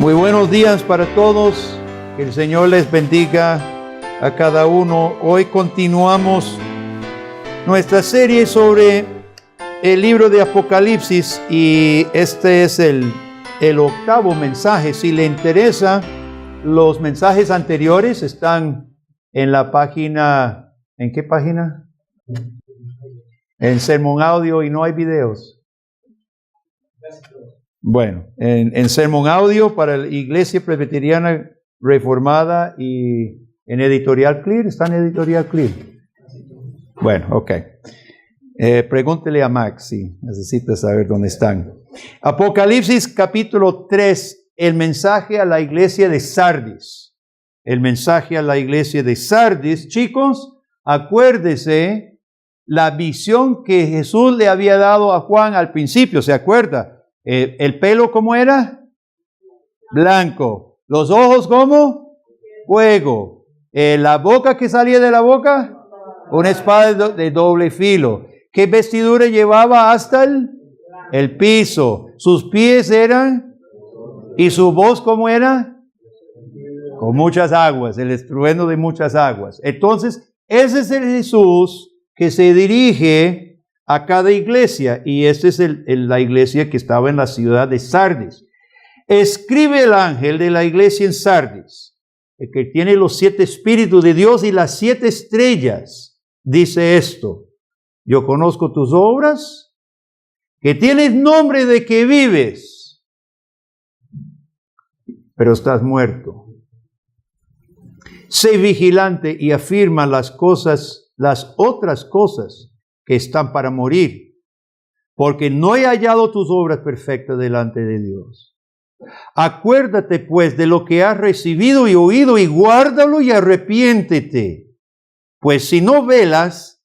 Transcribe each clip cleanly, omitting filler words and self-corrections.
Muy buenos días para todos. Que el Señor les bendiga a cada uno. Hoy continuamos nuestra serie sobre el libro de Apocalipsis y este es el octavo mensaje. Si le interesa, los mensajes anteriores están en la página. ¿En qué página? En Sermón Audio y no hay videos. Bueno, en Sermón Audio para la Iglesia Presbiteriana Reformada y en Editorial Clear. ¿Está en Editorial Clear? Bueno, ok. Pregúntele a Max si necesita saber dónde están. Apocalipsis capítulo 3, el mensaje a la iglesia de Sardis. El mensaje a la iglesia de Sardis. Chicos, acuérdese la visión que Jesús le había dado a Juan al principio, ¿se acuerda? ¿El pelo cómo era? Blanco. ¿Los ojos cómo? Fuego. ¿La boca que salía de la boca? Una espada de doble filo. ¿Qué vestidura llevaba hasta el piso? ¿Sus pies eran? ¿Y su voz cómo era? Con muchas aguas, el estruendo de muchas aguas. Entonces, ese es el Jesús que se dirige a cada iglesia, y esta es la iglesia que estaba en la ciudad de Sardis. Escribe el ángel de la iglesia en Sardis, el que tiene los 7 espíritus de Dios y las 7 estrellas, dice esto: yo conozco tus obras, que tienes nombre de que vives, pero estás muerto. Sé vigilante y afirma las otras cosas que están para morir, porque no he hallado tus obras perfectas delante de Dios. Acuérdate pues de lo que has recibido y oído y guárdalo y arrepiéntete, pues si no velas,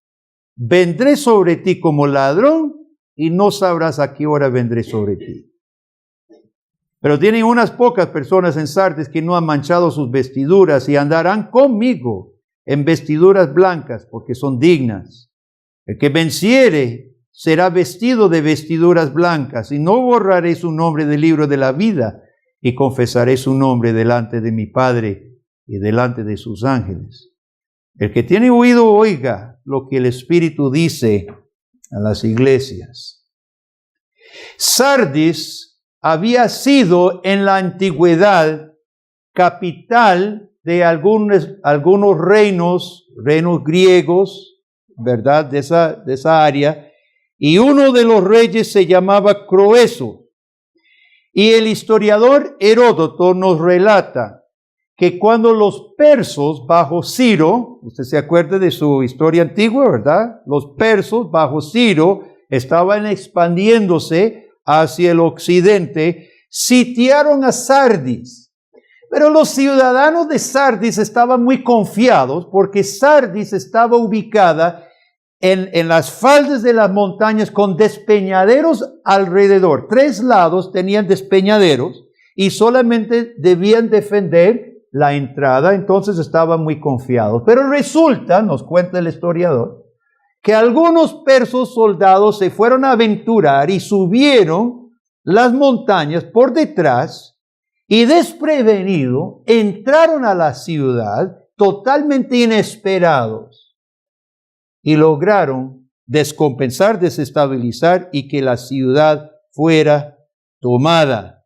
vendré sobre ti como ladrón y no sabrás a qué hora vendré sobre ti. Pero tienen unas pocas personas en Sardis que no han manchado sus vestiduras y andarán conmigo en vestiduras blancas porque son dignas. El que venciere será vestido de vestiduras blancas, y no borraré su nombre del libro de la vida, y confesaré su nombre delante de mi Padre y delante de sus ángeles. El que tiene oído, oiga lo que el Espíritu dice a las iglesias. Sardis había sido en la antigüedad capital de algunos reinos griegos, ¿verdad? De esa área. Y uno de los reyes se llamaba Croeso. Y el historiador Heródoto nos relata que cuando los persos bajo Ciro, usted se acuerda de su historia antigua, ¿verdad? Los persos bajo Ciro estaban expandiéndose hacia el occidente, sitiaron a Sardis. Pero los ciudadanos de Sardis estaban muy confiados porque Sardis estaba ubicada en las faldas de las montañas con despeñaderos alrededor. 3 lados tenían despeñaderos y solamente debían defender la entrada, entonces estaban muy confiados. Pero resulta, nos cuenta el historiador, que algunos persos soldados se fueron a aventurar y subieron las montañas por detrás y desprevenido entraron a la ciudad totalmente inesperados. Y lograron descompensar, desestabilizar y que la ciudad fuera tomada.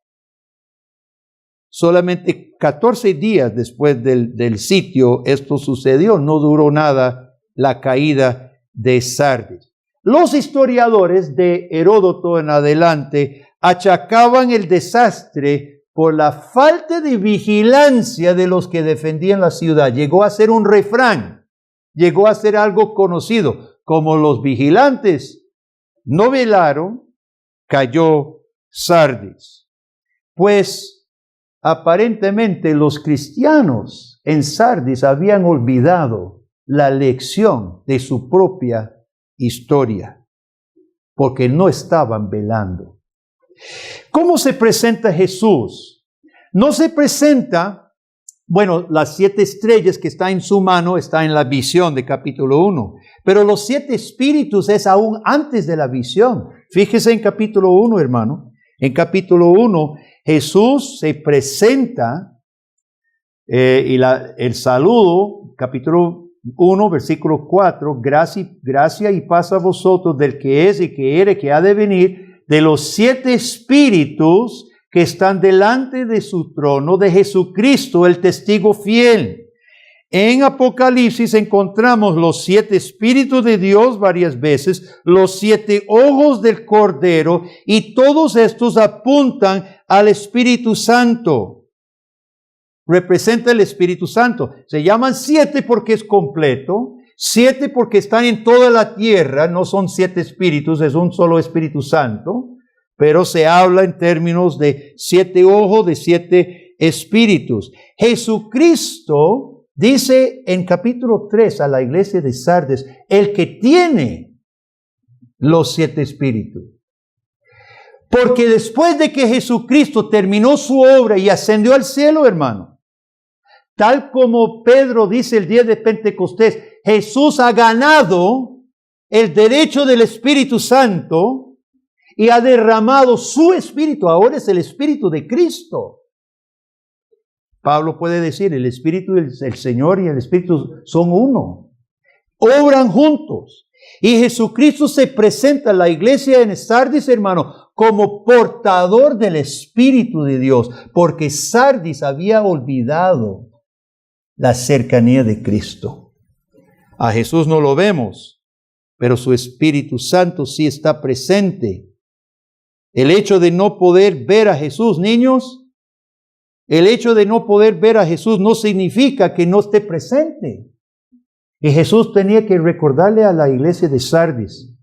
Solamente 14 días después del sitio esto sucedió. No duró nada la caída de Sardis. Los historiadores de Heródoto en adelante achacaban el desastre por la falta de vigilancia de los que defendían la ciudad. Llegó a ser un refrán. Llegó a ser algo conocido. Como los vigilantes no velaron, cayó Sardis. Pues aparentemente los cristianos en Sardis habían olvidado la lección de su propia historia, porque no estaban velando. ¿Cómo se presenta Jesús? No se presenta. Bueno, las 7 estrellas que está en su mano está en la visión de capítulo 1. Pero los 7 espíritus es aún antes de la visión. Fíjese en capítulo 1, hermano. En capítulo 1, Jesús se presenta y el saludo, capítulo 1, versículo 4, gracia y paz a vosotros del que es y que era y que ha de venir, de los 7 espíritus que están delante de su trono, de Jesucristo, el testigo fiel. En Apocalipsis encontramos los 7 espíritus de Dios varias veces, los 7 ojos del Cordero, y todos estos apuntan al Espíritu Santo. Representa el Espíritu Santo. Se llaman 7 porque es completo, 7 porque están en toda la tierra, no son 7 espíritus, es un solo Espíritu Santo, pero se habla en términos de 7 ojos, de 7 espíritus. Jesucristo dice en capítulo 3 a la iglesia de Sardes, el que tiene los 7 espíritus. Porque después de que Jesucristo terminó su obra y ascendió al cielo, hermano, tal como Pedro dice el día de Pentecostés, Jesús ha ganado el derecho del Espíritu Santo y ha derramado su Espíritu. Ahora es el Espíritu de Cristo. Pablo puede decir, el Espíritu del Señor y el Espíritu son uno. Obran juntos. Y Jesucristo se presenta a la iglesia en Sardis, hermano, como portador del Espíritu de Dios, porque Sardis había olvidado la cercanía de Cristo. A Jesús no lo vemos, pero su Espíritu Santo sí está presente. El hecho de no poder ver a Jesús, niños, el hecho de no poder ver a Jesús no significa que no esté presente. Y Jesús tenía que recordarle a la iglesia de Sardis,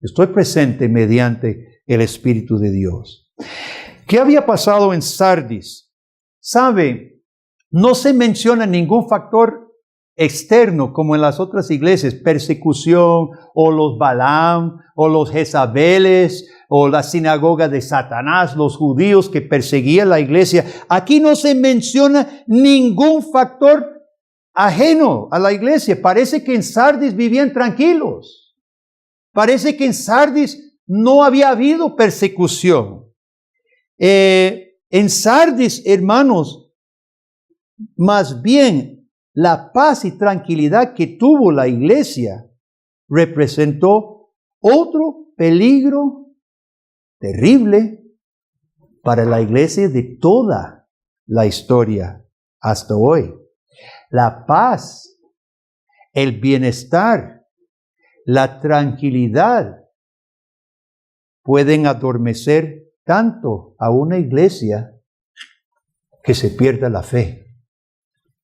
estoy presente mediante el Espíritu de Dios. ¿Qué había pasado en Sardis? ¿Sabe? No se menciona ningún factor externo como en las otras iglesias, persecución o los Balaam o los Jezabeles o la sinagoga de Satanás, los judíos que perseguían la iglesia. Aquí no se menciona ningún factor ajeno a la iglesia. Parece que en Sardis vivían tranquilos. Parece que en Sardis no había habido persecución. En Sardis, hermanos, más bien la paz y tranquilidad que tuvo la iglesia representó otro peligro terrible para la iglesia de toda la historia hasta hoy. La paz, el bienestar, la tranquilidad pueden adormecer tanto a una iglesia que se pierda la fe.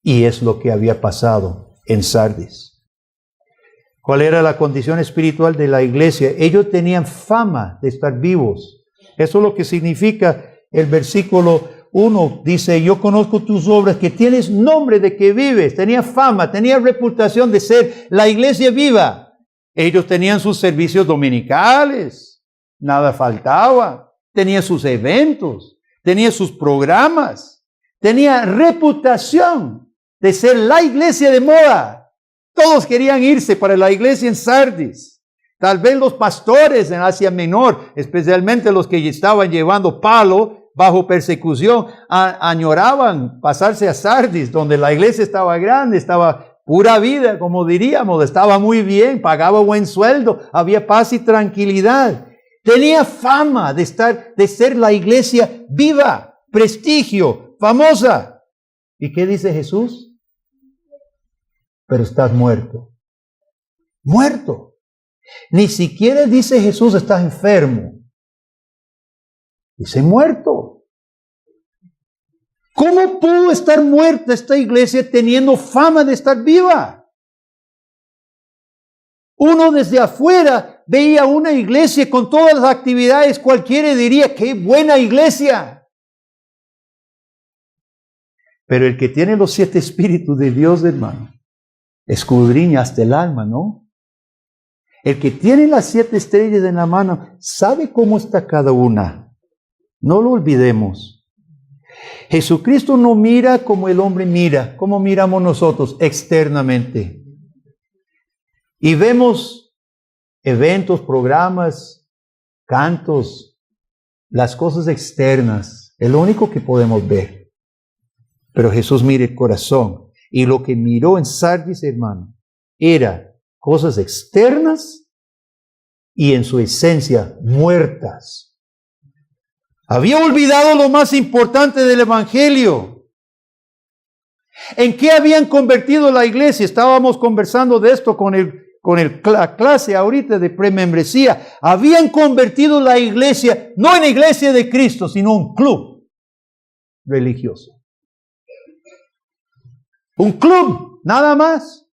Y es lo que había pasado en Sardis. ¿Cuál era la condición espiritual de la iglesia? Ellos tenían fama de estar vivos. Eso es lo que significa el versículo 1. Dice, yo conozco tus obras, que tienes nombre de que vives. Tenía fama, tenía reputación de ser la iglesia viva. Ellos tenían sus servicios dominicales. Nada faltaba. Tenían sus eventos. Tenían sus programas. Tenía reputación de ser la iglesia de moda. Todos querían irse para la iglesia en Sardis. Tal vez los pastores en Asia Menor, especialmente los que estaban llevando palo bajo persecución, añoraban pasarse a Sardis, donde la iglesia estaba grande, estaba pura vida, como diríamos, estaba muy bien, pagaba buen sueldo, había paz y tranquilidad. Tenía fama de ser la iglesia viva, prestigio, famosa. ¿Y qué dice Jesús? Pero estás muerto. Muerto. Ni siquiera dice Jesús estás enfermo. Dice muerto. ¿Cómo pudo estar muerta esta iglesia teniendo fama de estar viva? Uno desde afuera veía una iglesia con todas las actividades, cualquiera diría, ¡qué buena iglesia! Pero el que tiene los 7 espíritus de Dios, hermano, escudriña hasta el alma, ¿no? El que tiene las 7 estrellas en la mano sabe cómo está cada una. No lo olvidemos. Jesucristo no mira como el hombre mira, como miramos nosotros externamente. Y vemos eventos, programas, cantos, las cosas externas. Es lo único que podemos ver. Pero Jesús mira el corazón. Y lo que miró en Sardis, hermano, era cosas externas y en su esencia muertas. Había olvidado lo más importante del Evangelio. ¿En qué habían convertido la iglesia? Estábamos conversando de esto con la clase ahorita de premembresía. Habían convertido la iglesia, no en la iglesia de Cristo, sino un club religioso. Un club, nada más.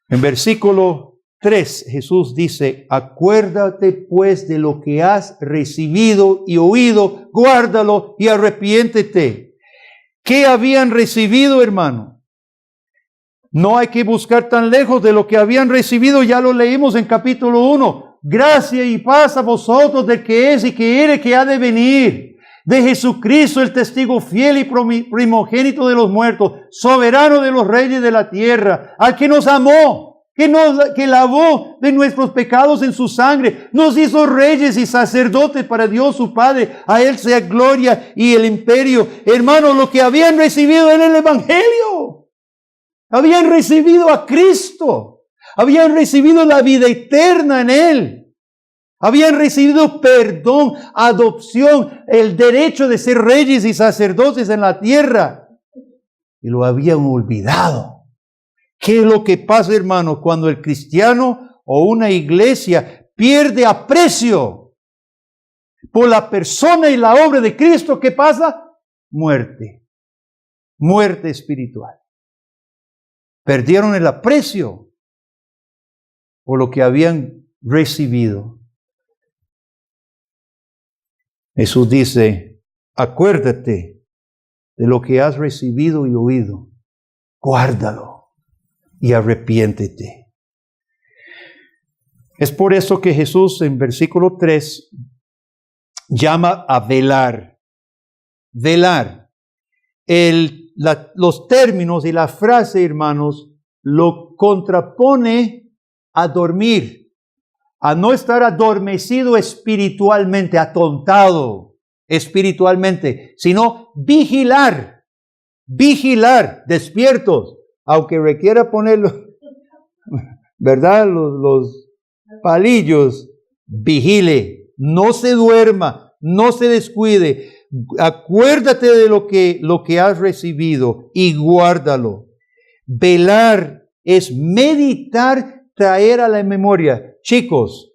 En versículo 3, Jesús dice, acuérdate pues de lo que has recibido y oído, guárdalo y arrepiéntete. ¿Qué habían recibido, hermano? No hay que buscar tan lejos de lo que habían recibido, ya lo leímos en capítulo 1. Gracia y paz a vosotros del que es y que era y que ha de venir. De Jesucristo, el testigo fiel y primogénito de los muertos, soberano de los reyes de la tierra, al que nos amó, que lavó de nuestros pecados en su sangre, nos hizo reyes y sacerdotes para Dios su Padre. A Él sea gloria y el imperio. Hermanos, lo que habían recibido en el Evangelio, habían recibido a Cristo, habían recibido la vida eterna en Él. Habían recibido perdón, adopción, el derecho de ser reyes y sacerdotes en la tierra. Y lo habían olvidado. ¿Qué es lo que pasa, hermanos, cuando el cristiano o una iglesia pierde aprecio por la persona y la obra de Cristo? ¿Qué pasa? Muerte. Muerte espiritual. Perdieron el aprecio por lo que habían recibido. Jesús dice, acuérdate de lo que has recibido y oído. Guárdalo y arrepiéntete. Es por eso que Jesús en versículo 3 llama a velar. Velar. Los términos y la frase, hermanos, lo contrapone a dormir. A no estar adormecido espiritualmente, atontado espiritualmente, sino vigilar, despiertos, aunque requiera ponerlo, ¿verdad? Los palillos, vigile, no se duerma, no se descuide, acuérdate de lo que has recibido y guárdalo. Velar es meditar, traer a la memoria. Chicos,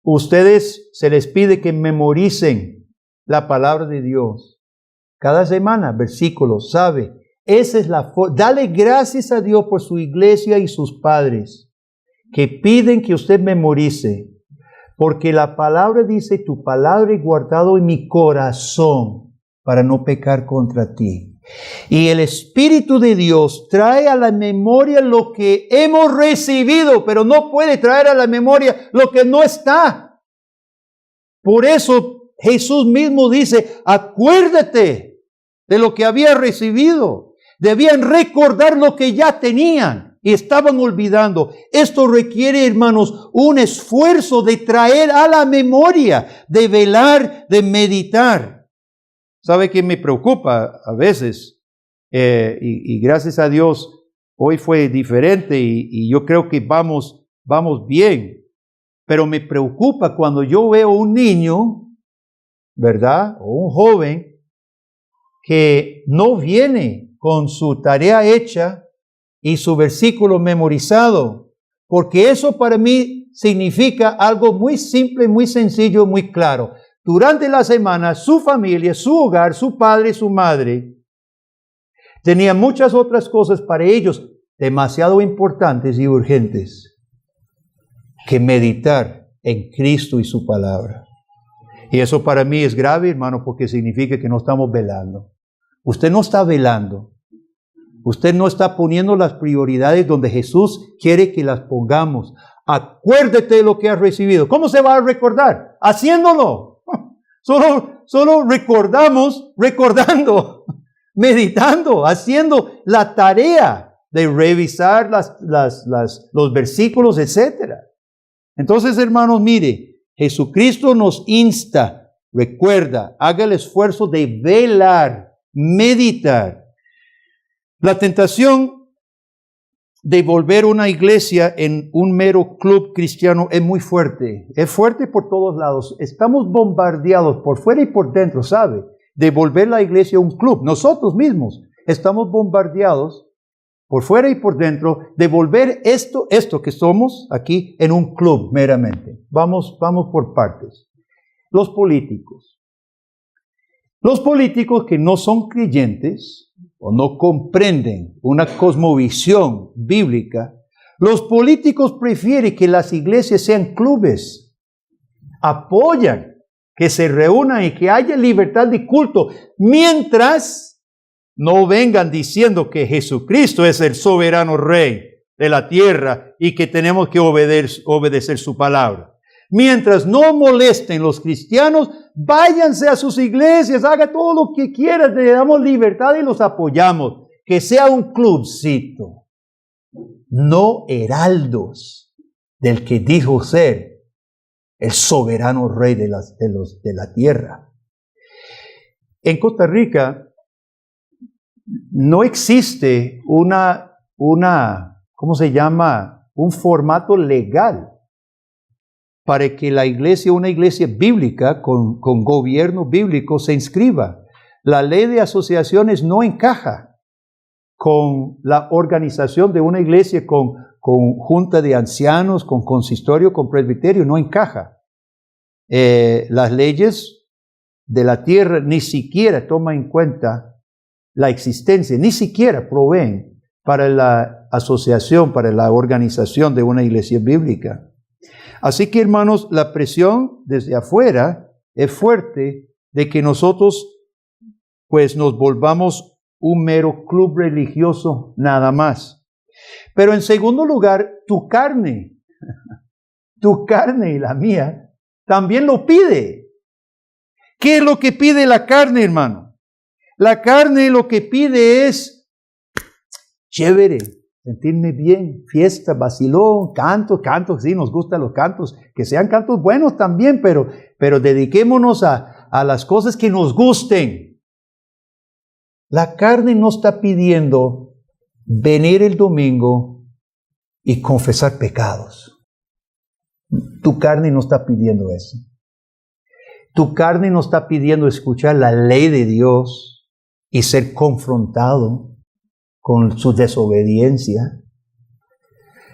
ustedes se les pide que memoricen la palabra de Dios. Cada semana, versículos, ¿sabe? Esa es la forma. Dale gracias a Dios por su iglesia y sus padres que piden que usted memorice. Porque la palabra dice, tu palabra he guardado en mi corazón para no pecar contra ti. Y el Espíritu de Dios trae a la memoria lo que hemos recibido, pero no puede traer a la memoria lo que no está. Por eso Jesús mismo dice, acuérdate de lo que había recibido. Debían recordar lo que ya tenían y estaban olvidando. Esto requiere, hermanos, un esfuerzo de traer a la memoria, de velar, de meditar. ¿Sabe qué me preocupa a veces? Y gracias a Dios, hoy fue diferente y yo creo que vamos bien. Pero me preocupa cuando yo veo un niño, ¿verdad? O un joven que no viene con su tarea hecha y su versículo memorizado. Porque eso para mí significa algo muy simple, muy sencillo, muy claro. Durante la semana, su familia, su hogar, su padre, su madre, tenían muchas otras cosas para ellos demasiado importantes y urgentes que meditar en Cristo y su palabra. Y eso para mí es grave, hermano, porque significa que no estamos velando. Usted no está velando. Usted no está poniendo las prioridades donde Jesús quiere que las pongamos. Acuérdate de lo que has recibido. ¿Cómo se va a recordar? Haciéndolo. Solo recordando, meditando, haciendo la tarea de revisar los versículos, etc. Entonces, hermanos, mire, Jesucristo nos insta, recuerda, haga el esfuerzo de velar, meditar. La tentación de volver una iglesia en un mero club cristiano es muy fuerte. Es fuerte por todos lados. Estamos bombardeados por fuera y por dentro, ¿sabe? De volver la iglesia un club. Nosotros mismos estamos bombardeados por fuera y por dentro de volver esto que somos aquí en un club meramente. Vamos por partes. Los políticos. Los políticos que no son creyentes o no comprenden una cosmovisión bíblica, los políticos prefieren que las iglesias sean clubes. Apoyan que se reúnan y que haya libertad de culto, mientras no vengan diciendo que Jesucristo es el soberano Rey de la tierra y que tenemos que obedecer su palabra. Mientras no molesten los cristianos, váyanse a sus iglesias, haga todo lo que quieran, le damos libertad y los apoyamos. Que sea un clubcito, no heraldos del que dijo ser el soberano Rey de la tierra. En Costa Rica no existe ¿cómo se llama? Un formato legal para que la iglesia, una iglesia bíblica con gobierno bíblico se inscriba. La ley de asociaciones no encaja con la organización de una iglesia con junta de ancianos, con consistorio, con presbiterio, no encaja. Las leyes de la tierra ni siquiera toman en cuenta la existencia, ni siquiera proveen para la asociación, para la organización de una iglesia bíblica. Así que, hermanos, la presión desde afuera es fuerte de que nosotros pues nos volvamos un mero club religioso nada más. Pero en segundo lugar, tu carne y la mía también lo pide. ¿Qué es lo que pide la carne, hermano? La carne lo que pide es chévere, sentirme bien, fiesta, vacilón, cantos, sí, nos gustan los cantos, que sean cantos buenos también, pero dediquémonos a las cosas que nos gusten. La carne no está pidiendo venir el domingo y confesar pecados. Tu carne no está pidiendo eso. Tu carne no está pidiendo escuchar la ley de Dios y ser confrontado con su desobediencia.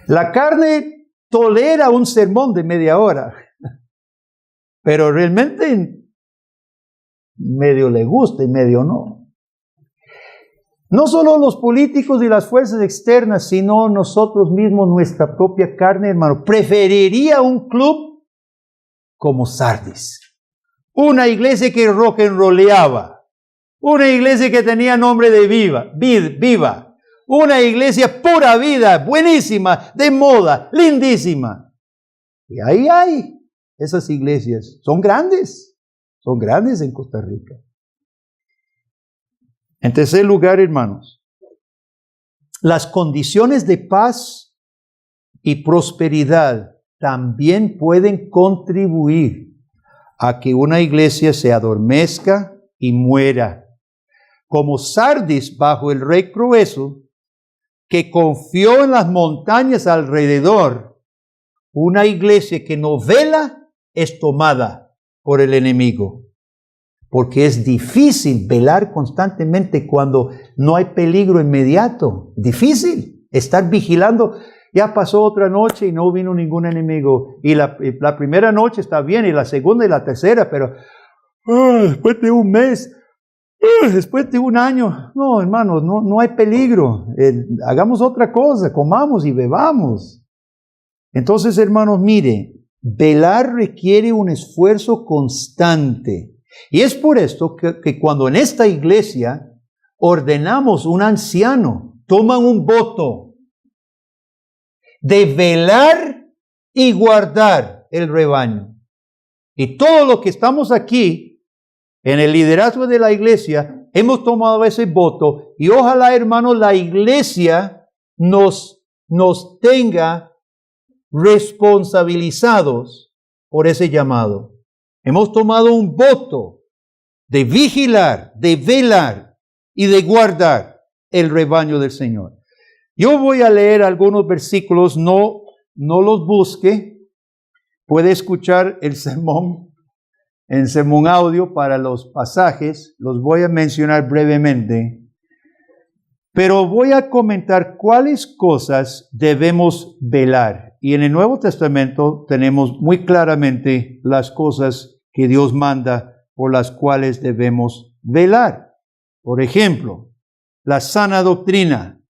La carne tolera un sermón de media hora, pero realmente medio le gusta y medio no. No solo los políticos y las fuerzas externas, sino nosotros mismos, nuestra propia carne, hermano, preferiría un club como Sardis. Una iglesia que rock and rolleaba. Una iglesia que tenía nombre de viva. Una iglesia pura vida, buenísima, de moda, lindísima. Y ahí hay esas iglesias. Son grandes en Costa Rica. En tercer lugar, hermanos, las condiciones de paz y prosperidad también pueden contribuir a que una iglesia se adormezca y muera. Como Sardis bajo el rey Croeso, que confió en las montañas alrededor, una iglesia que no vela es tomada por el enemigo. Porque es difícil velar constantemente cuando no hay peligro inmediato. Difícil estar vigilando. Ya pasó otra noche y no vino ningún enemigo. Y la primera noche está bien, y la segunda y la tercera, pero después de un mes, después de un año, no, hermanos, no hay peligro. Hagamos otra cosa, comamos y bebamos. Entonces, hermanos, mire, velar requiere un esfuerzo constante. Y es por esto que cuando en esta iglesia ordenamos un anciano, toman un voto de velar y guardar el rebaño. Y todos los que estamos aquí en el liderazgo de la iglesia hemos tomado ese voto, y ojalá, hermanos, la iglesia nos tenga responsabilizados por ese llamado. Hemos tomado un voto de vigilar, de velar y de guardar el rebaño del Señor. Yo voy a leer algunos versículos, no los busque. Puede escuchar el sermón en sermón audio para los pasajes. Los voy a mencionar brevemente. Pero voy a comentar cuáles cosas debemos velar. Y en el Nuevo Testamento tenemos muy claramente las cosas que Dios manda por las cuales debemos velar. Por ejemplo, la sana doctrina.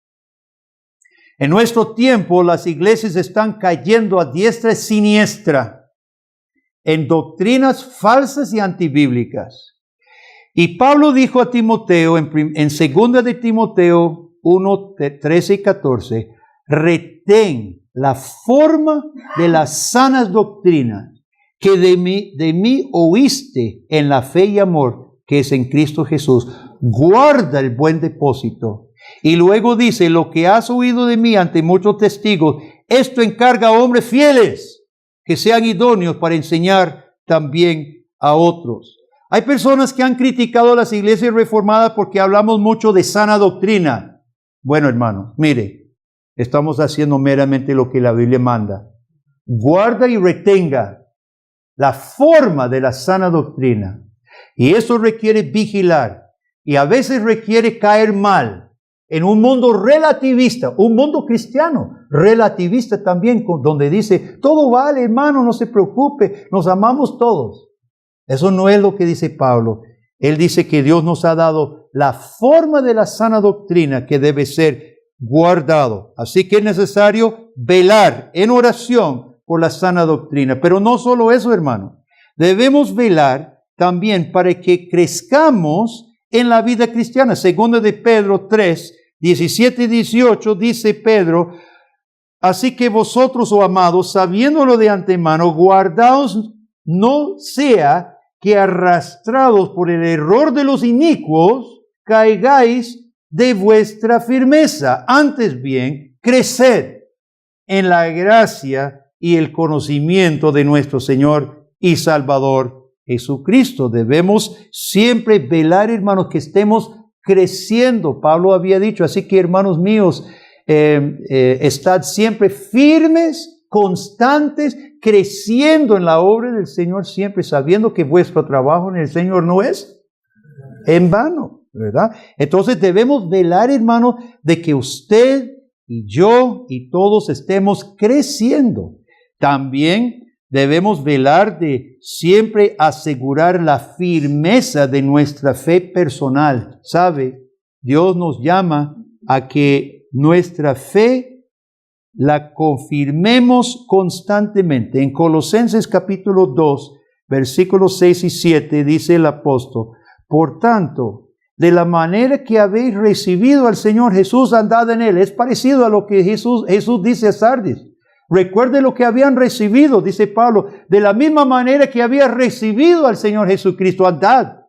En nuestro tiempo las iglesias están cayendo a diestra y siniestra en doctrinas falsas y antibíblicas. Y Pablo dijo a Timoteo en 2 de Timoteo 1, 13 y 14, retén la forma de las sanas doctrinas que de mí oíste en la fe y amor que es en Cristo Jesús. Guarda el buen depósito. Y luego dice, lo que has oído de mí ante muchos testigos, esto encarga a hombres fieles que sean idóneos para enseñar también a otros. Hay personas que han criticado a las iglesias reformadas porque hablamos mucho de sana doctrina. Bueno, hermanos, mire, estamos haciendo meramente lo que la Biblia manda. Guarda y retenga la forma de la sana doctrina. Y eso requiere vigilar. Y a veces requiere caer mal en un mundo relativista, un mundo cristiano relativista también, donde dice, todo vale, hermano, no se preocupe, nos amamos todos. Eso no es lo que dice Pablo. Él dice que Dios nos ha dado la forma de la sana doctrina que debe ser guardado. Así que es necesario velar en oración por la sana doctrina. Pero no solo eso, hermano. Debemos velar también para que crezcamos en la vida cristiana. Segundo de Pedro 3, 17 y 18 dice Pedro, así que vosotros, oh amados, sabiéndolo de antemano, guardaos no sea que arrastrados por el error de los inicuos, caigáis de vuestra firmeza. Antes bien, creced en la gracia y el conocimiento de nuestro Señor y Salvador Jesucristo. Debemos siempre velar, hermanos, que estemos creciendo. Pablo había dicho, así que, hermanos míos, estad siempre firmes, constantes, creciendo en la obra del Señor, siempre sabiendo que vuestro trabajo en el Señor no es en vano, ¿verdad? Entonces debemos velar, hermano, de que usted y yo y todos estemos creciendo. También debemos velar de siempre asegurar la firmeza de nuestra fe personal. ¿Sabe? Dios nos llama a que nuestra fe la confirmemos constantemente. En Colosenses capítulo 2, versículos 6 y 7, dice el apóstol, por tanto, de la manera que habéis recibido al Señor Jesús, andad en Él. Es parecido a lo que Jesús dice a Sardis. Recuerde lo que habían recibido, dice Pablo, de la misma manera que había recibido al Señor Jesucristo, andad,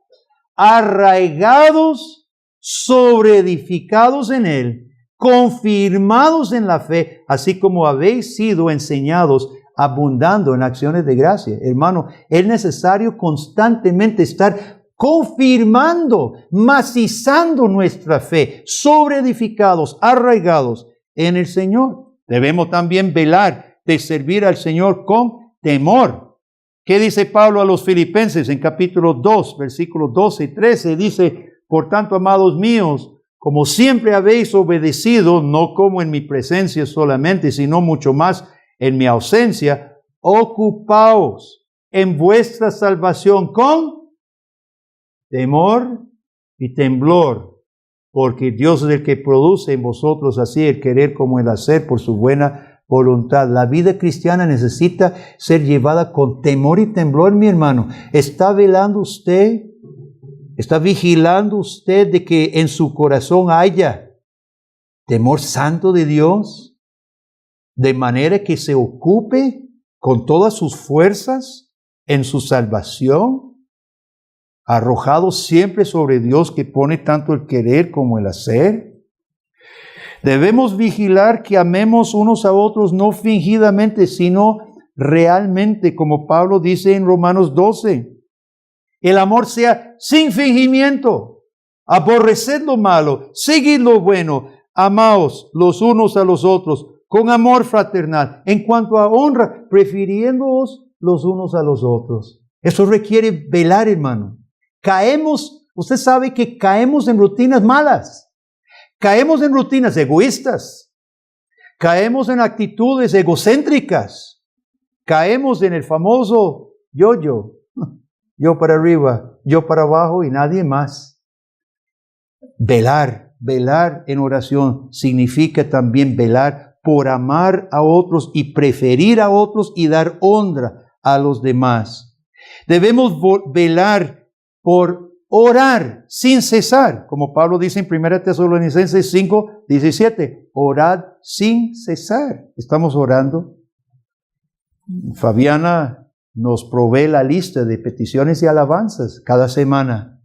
arraigados, sobreedificados en Él, confirmados en la fe, así como habéis sido enseñados, abundando en acciones de gracia. Hermano, es necesario constantemente estar confirmando, macizando nuestra fe, sobreedificados, arraigados en el Señor. Debemos también velar de servir al Señor con temor. ¿Qué dice Pablo a los Filipenses en capítulo 2, versículos 12 y 13? Dice, por tanto, amados míos, como siempre habéis obedecido, no como en mi presencia solamente, sino mucho más en mi ausencia, ocupaos en vuestra salvación con temor y temblor, porque Dios es el que produce en vosotros así el querer como el hacer por su buena voluntad. La vida cristiana necesita ser llevada con temor y temblor, mi hermano. ¿Está velando usted? ¿Está vigilando usted de que en su corazón haya temor santo de Dios? De manera que se ocupe con todas sus fuerzas en su salvación, arrojado siempre sobre Dios que pone tanto el querer como el hacer. Debemos vigilar que amemos unos a otros no fingidamente, sino realmente, como Pablo dice en Romanos 12. El amor sea sin fingimiento. Aborreced lo malo, seguid lo bueno, amaos los unos a los otros con amor fraternal. En cuanto a honra, prefiriéndoos los unos a los otros. Eso requiere velar, hermano. Usted sabe que caemos en rutinas malas. Caemos en rutinas egoístas. Caemos en actitudes egocéntricas. Caemos en el famoso yo-yo. Yo para arriba, yo para abajo y nadie más. Velar en oración significa también velar por amar a otros y preferir a otros y dar honra a los demás. Debemos velar por orar sin cesar, como Pablo dice en 1 Tesalonicenses 5:17, orad sin cesar. Estamos orando. Fabiana nos provee la lista de peticiones y alabanzas cada semana.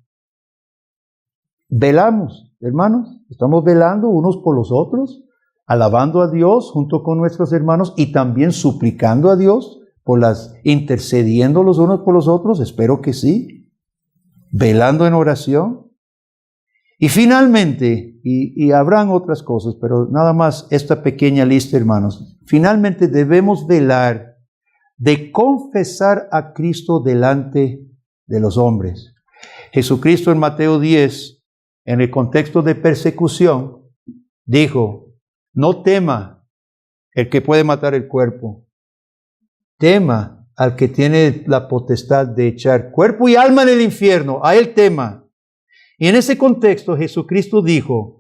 Velamos, hermanos, estamos velando unos por los otros, alabando a Dios junto con nuestros hermanos y también suplicando a Dios intercediendo los unos por los otros. Espero que sí. Velando en oración. Y finalmente, y habrán otras cosas, pero nada más esta pequeña lista, hermanos. Finalmente debemos velar de confesar a Cristo delante de los hombres. Jesucristo en Mateo 10, en el contexto de persecución, dijo, no tema el que puede matar el cuerpo, tema al que tiene la potestad de echar cuerpo y alma en el infierno, a él tema. Y en ese contexto Jesucristo dijo,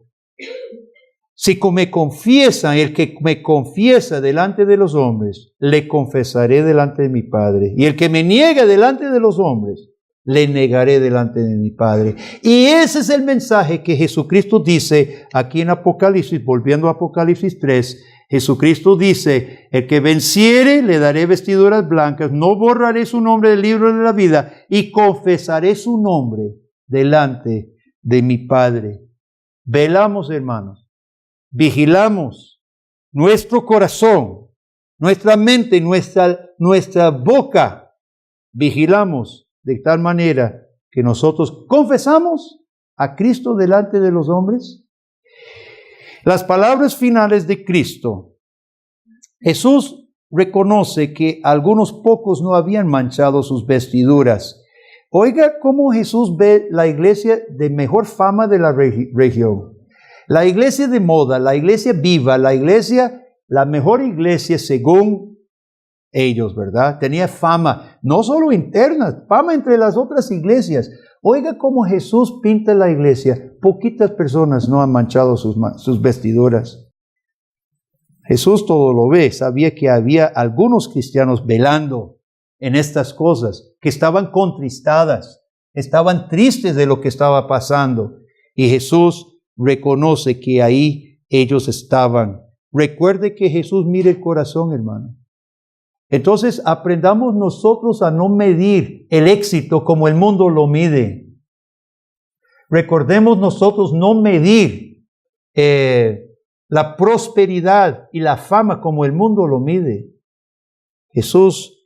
si me confiesan, el que me confiesa delante de los hombres, le confesaré delante de mi Padre. Y el que me niega delante de los hombres, le negaré delante de mi Padre. Y ese es el mensaje que Jesucristo dice aquí en Apocalipsis, volviendo a Apocalipsis 3. Jesucristo dice, el que venciere, le daré vestiduras blancas, no borraré su nombre del libro de la vida y confesaré su nombre delante de mi Padre. Velamos, hermanos. Vigilamos nuestro corazón, nuestra mente, nuestra boca. Vigilamos de tal manera que nosotros confesamos a Cristo delante de los hombres. Las palabras finales de Cristo. Jesús reconoce que algunos pocos no habían manchado sus vestiduras. Oiga cómo Jesús ve la iglesia de mejor fama de la región. La iglesia de moda, la iglesia viva, la mejor iglesia según ellos, ¿verdad? Tenía fama, no solo interna, fama entre las otras iglesias. Oiga cómo Jesús pinta la iglesia. Poquitas personas no han manchado sus vestiduras. Jesús todo lo ve, sabía que había algunos cristianos velando en estas cosas, que estaban contristadas, estaban tristes de lo que estaba pasando. Y Jesús reconoce que ahí ellos estaban. Recuerde que Jesús mira el corazón, hermano. Entonces aprendamos nosotros a no medir el éxito como el mundo lo mide. Recordemos nosotros no medir la prosperidad y la fama como el mundo lo mide. Jesús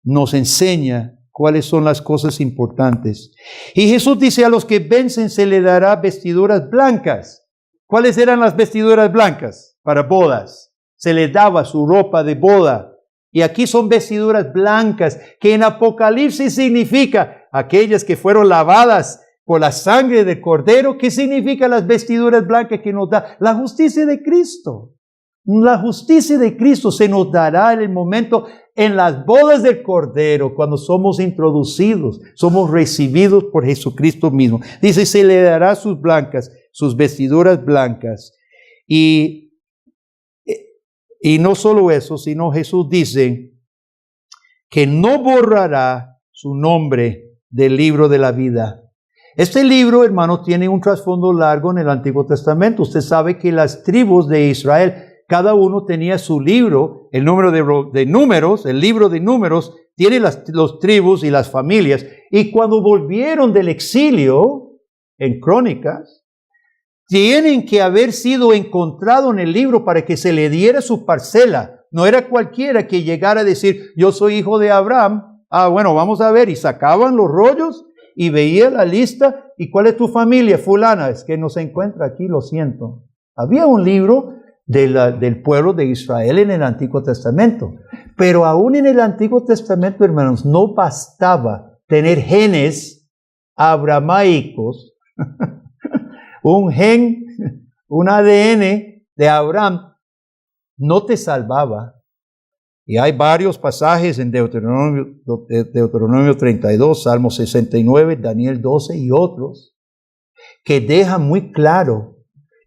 nos enseña cuáles son las cosas importantes. Y Jesús dice, a los que vencen se le dará vestiduras blancas. ¿Cuáles eran las vestiduras blancas? Para bodas. Se les daba su ropa de boda. Y aquí son vestiduras blancas, que en Apocalipsis significa aquellas que fueron lavadas por la sangre del Cordero. ¿Qué significa las vestiduras blancas que nos da? La justicia de Cristo. La justicia de Cristo se nos dará en el momento, en las bodas del Cordero, cuando somos introducidos, somos recibidos por Jesucristo mismo. Dice, se le dará sus vestiduras blancas. Y no solo eso, sino Jesús dice que no borrará su nombre del libro de la vida. Este libro, hermanos, tiene un trasfondo largo en el Antiguo Testamento. Usted sabe que las tribus de Israel, cada uno tenía su libro, el número de números, el libro de números, tiene los tribus y las familias. Y cuando volvieron del exilio, en Crónicas, tienen que haber sido encontrados en el libro para que se le diera su parcela. No era cualquiera que llegara a decir, yo soy hijo de Abraham. Ah, bueno, vamos a ver. Y sacaban los rollos y veía la lista. ¿Y cuál es tu familia? Fulana. Es que no se encuentra aquí, lo siento. Había un libro del pueblo de Israel en el Antiguo Testamento. Pero aún en el Antiguo Testamento, hermanos, no bastaba tener genes abramaicos, un gen, un ADN de Abraham, no te salvaba. Y hay varios pasajes en Deuteronomio 32, Salmo 69, Daniel 12 y otros, que dejan muy claro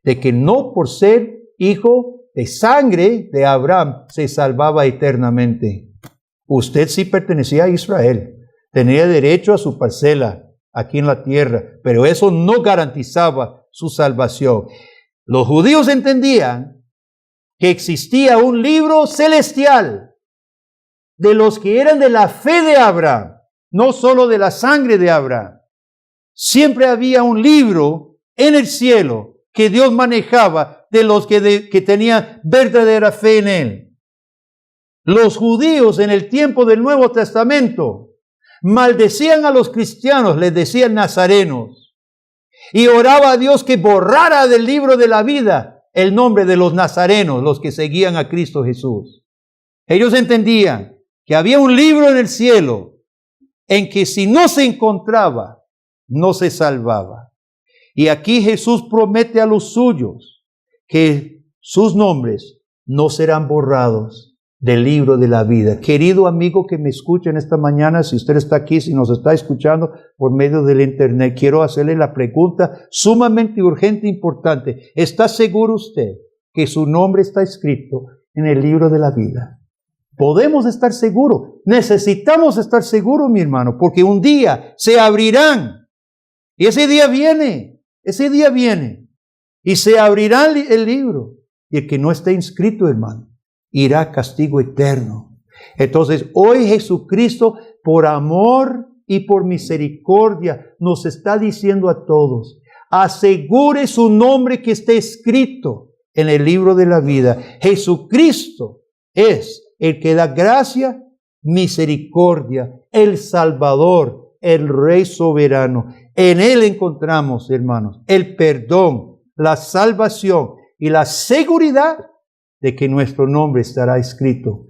de que no por ser hijo de sangre de Abraham se salvaba eternamente. Usted sí pertenecía a Israel, tenía derecho a su parcela aquí en la tierra, pero eso no garantizaba su salvación. Los judíos entendían que existía un libro celestial de los que eran de la fe de Abraham, no solo de la sangre de Abraham. Siempre había un libro en el cielo que Dios manejaba de los que tenían verdadera fe en Él. Los judíos en el tiempo del Nuevo Testamento maldecían a los cristianos, les decían nazarenos, y oraba a Dios que borrara del libro de la vida el nombre de los nazarenos, los que seguían a Cristo Jesús. Ellos entendían que había un libro en el cielo en que si no se encontraba, no se salvaba. Y aquí Jesús promete a los suyos que sus nombres no serán borrados del libro de la vida. Querido amigo que me escucha en esta mañana, si usted está aquí, si nos está escuchando por medio del internet, quiero hacerle la pregunta sumamente urgente e importante. ¿Está seguro usted que su nombre está escrito en el libro de la vida? Podemos estar seguros. Necesitamos estar seguros, mi hermano, porque un día se abrirán. Y ese día viene. Ese día viene. Y se abrirá el libro. Y el que no esté inscrito, hermano, irá a castigo eterno. Entonces, hoy Jesucristo, por amor y por misericordia, nos está diciendo a todos, asegure su nombre que esté escrito en el libro de la vida. Jesucristo es el que da gracia, misericordia, el Salvador, el Rey soberano. En Él encontramos, hermanos, el perdón, la salvación y la seguridad de que nuestro nombre estará escrito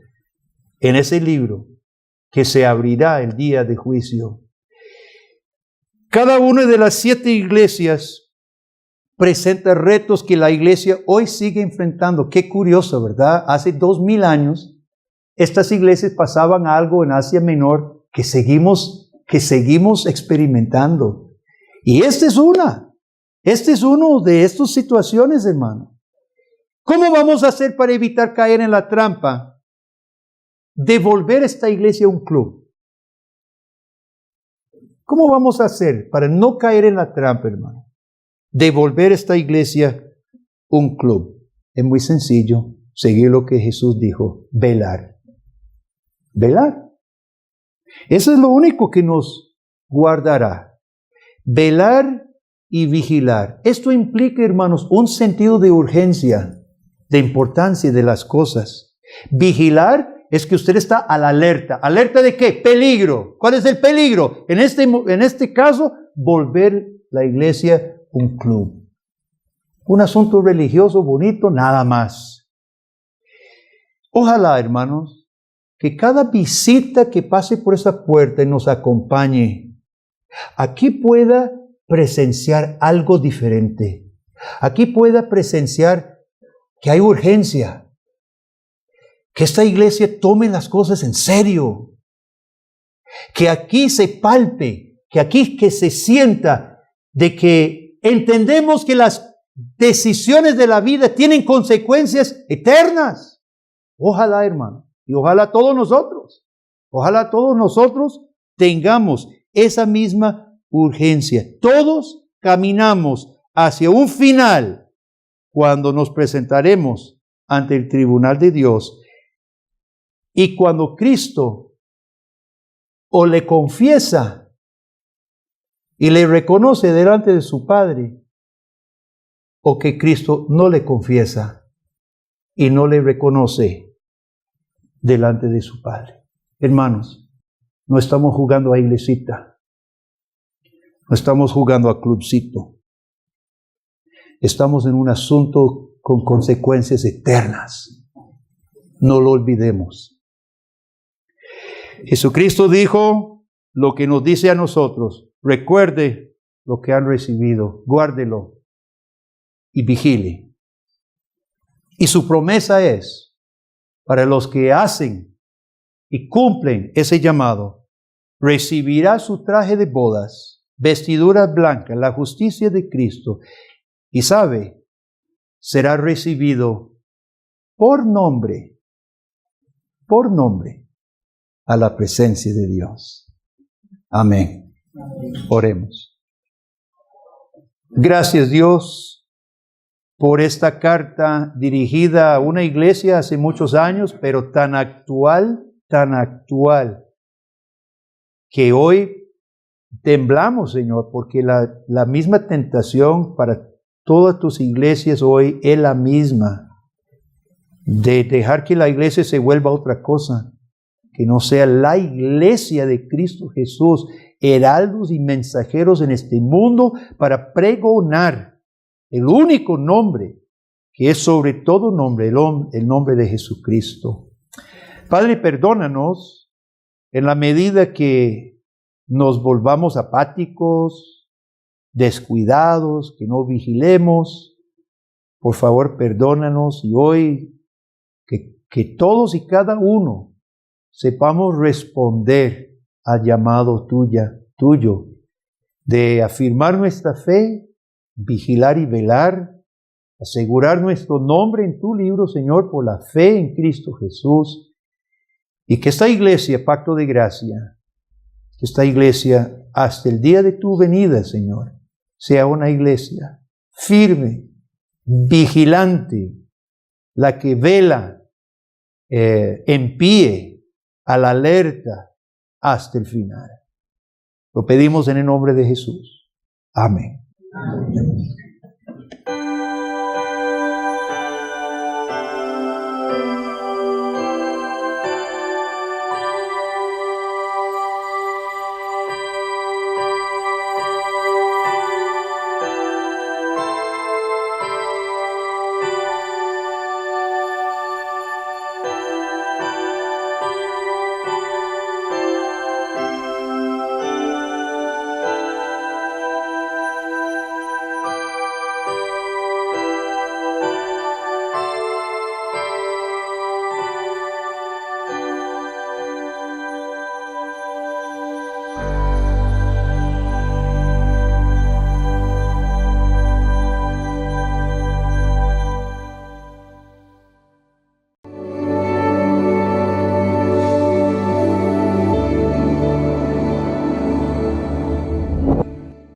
en ese libro que se abrirá el día de juicio. Cada una de las 7 iglesias presenta retos que la iglesia hoy sigue enfrentando. Qué curioso, ¿verdad? Hace 2000 años, estas iglesias pasaban algo en Asia Menor que seguimos experimentando. Y esta es uno de estas situaciones, hermano. ¿Cómo vamos a hacer para evitar caer en la trampa de volver esta iglesia a un club? ¿Cómo vamos a hacer para no caer en la trampa, hermano, de volver esta iglesia un club? Es muy sencillo, seguir lo que Jesús dijo, velar. Velar. Eso es lo único que nos guardará. Velar y vigilar. Esto implica, hermanos, un sentido de urgencia, de importancia de las cosas. Vigilar es que usted está a la alerta. ¿Alerta de qué? Peligro. ¿Cuál es el peligro? En este caso, volver la iglesia un club. Un asunto religioso bonito, nada más. Ojalá, hermanos, que cada visita que pase por esa puerta y nos acompañe, aquí pueda presenciar algo diferente. Aquí pueda presenciar que hay urgencia. Que esta iglesia tome las cosas en serio. Que aquí se palpe, que se sienta de que entendemos que las decisiones de la vida tienen consecuencias eternas. Ojalá, hermano, y ojalá todos nosotros tengamos esa misma urgencia. Todos caminamos hacia un final cuando nos presentaremos ante el tribunal de Dios y cuando Cristo o le confiesa y le reconoce delante de su Padre, o que Cristo no le confiesa y no le reconoce delante de su Padre. Hermanos, no estamos jugando a iglesita. No estamos jugando a clubcito. Estamos en un asunto con consecuencias eternas. No lo olvidemos. Jesucristo dijo lo que nos dice a nosotros. Recuerde lo que han recibido. Guárdelo y vigile. Y su promesa es para los que hacen y cumplen ese llamado. Recibirá su traje de bodas, vestiduras blancas, la justicia de Cristo. Y sabe, será recibido por nombre a la presencia de Dios. Amén. Oremos. Gracias, Dios, por esta carta dirigida a una iglesia hace muchos años, pero tan actual, que hoy temblamos, Señor, porque la misma tentación para todas tus iglesias hoy es la misma, de dejar que la iglesia se vuelva otra cosa, que no sea la iglesia de Cristo Jesús, heraldos y mensajeros en este mundo para pregonar el único nombre que es sobre todo nombre, el nombre de Jesucristo. Padre, perdónanos en la medida que nos volvamos apáticos, descuidados, que no vigilemos. Por favor, perdónanos y hoy que todos y cada uno sepamos responder al llamado tuyo, de afirmar nuestra fe, vigilar y velar, asegurar nuestro nombre en tu libro, Señor, por la fe en Cristo Jesús. Y que esta iglesia, Pacto de Gracia, que esta iglesia hasta el día de tu venida, Señor, sea una iglesia firme, vigilante, la que vela en pie, a la alerta hasta el final. Lo pedimos en el nombre de Jesús. Amén. Amén.